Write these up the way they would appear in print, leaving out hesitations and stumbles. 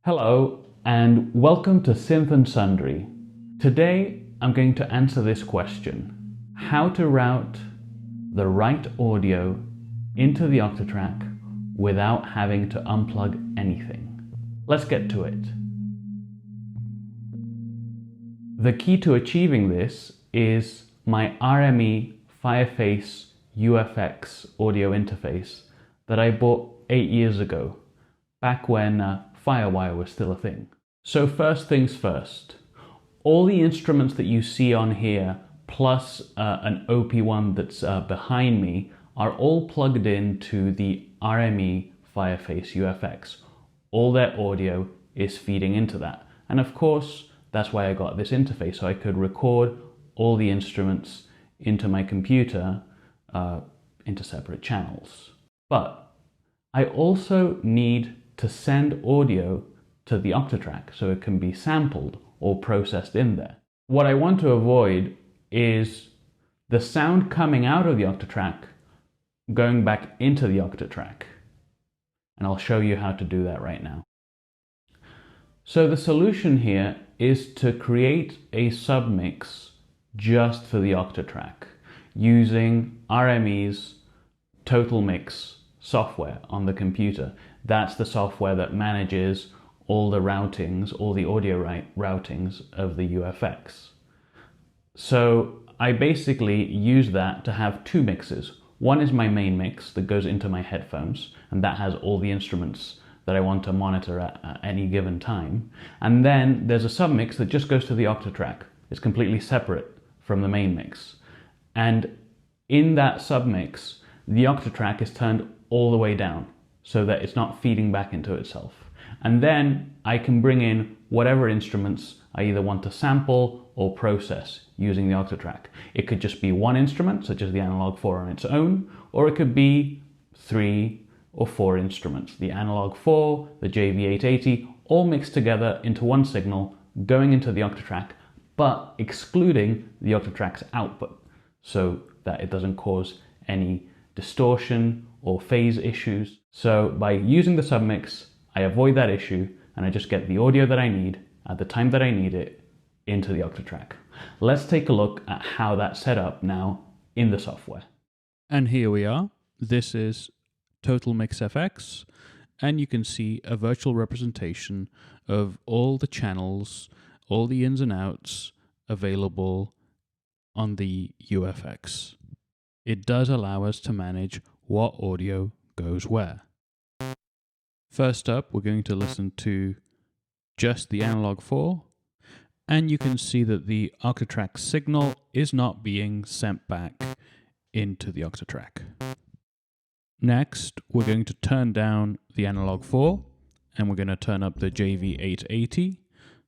Hello and welcome to Synth and Sundry. Today I'm going to answer this question: how to route the right audio into the Octatrack without having to unplug anything. Let's get to it. The key to achieving this is my RME Fireface UFX audio interface that I bought 8 years ago, back when Firewire was still a thing. So first things first, all the instruments that you see on here, plus an OP1 that's behind me, are all plugged into the RME Fireface UFX. All their audio is feeding into that. And of course, that's why I got this interface, so I could record all the instruments into my computer into separate channels. But I also need to send audio to the Octatrack so it can be sampled or processed in there. What I want to avoid is the sound coming out of the Octatrack going back into the Octatrack. And I'll show you how to do that right now. So the solution here is to create a submix just for the Octatrack using RME's Total Mix software on the computer. That's the software that manages all the routings, all the audio routings of the UFX. So I basically use that to have two mixes. One is my main mix that goes into my headphones, and that has all the instruments that I want to monitor at any given time. And then there's a submix that just goes to the Octatrack. It's completely separate from the main mix. And in that submix, the Octatrack is turned all the way down so that it's not feeding back into itself. And then I can bring in whatever instruments I either want to sample or process using the Octatrack. It could just be one instrument, such as the Analog 4 on its own, or it could be 3 or 4 instruments. The Analog 4, the JV880, all mixed together into one signal going into the Octatrack, but excluding the Octatrack's output so that it doesn't cause any distortion or phase issues. So by using the submix, I avoid that issue and I just get the audio that I need at the time that I need it into the Octatrack. Let's take a look at how that's set up now in the software. And here we are. This is Total Mix FX, and you can see a virtual representation of all the channels, all the ins and outs available on the UFX. It does allow us to manage what audio goes where. First up, we're going to listen to just the Analog 4, and you can see that the Octatrack signal is not being sent back into the Octatrack. Next, we're going to turn down the Analog 4, and we're going to turn up the JV880,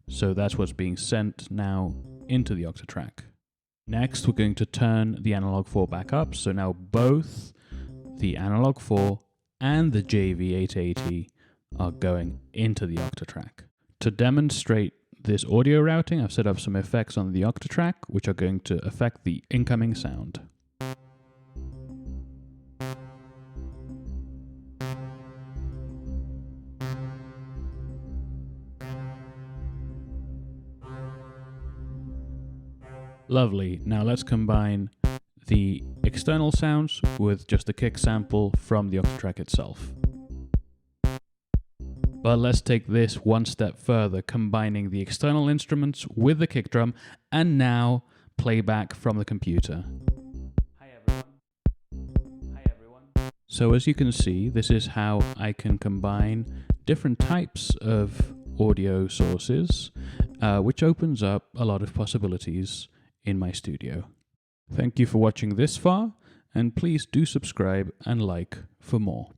so that's what's being sent now into the Octatrack. Next, we're going to turn the Analog 4 back up, so now both the Analog 4 and the JV880 are going into the Octatrack. To demonstrate this audio routing, I've set up some effects on the Octatrack, which are going to affect the incoming sound. Lovely. Now let's combine the external sounds with just a kick sample from the Octatrack itself. But let's take this one step further, combining the external instruments with the kick drum and now playback from the computer. Hi everyone. So as you can see, this is how I can combine different types of audio sources, which opens up a lot of possibilities in my studio. Thank you for watching this far, and please do subscribe and like for more.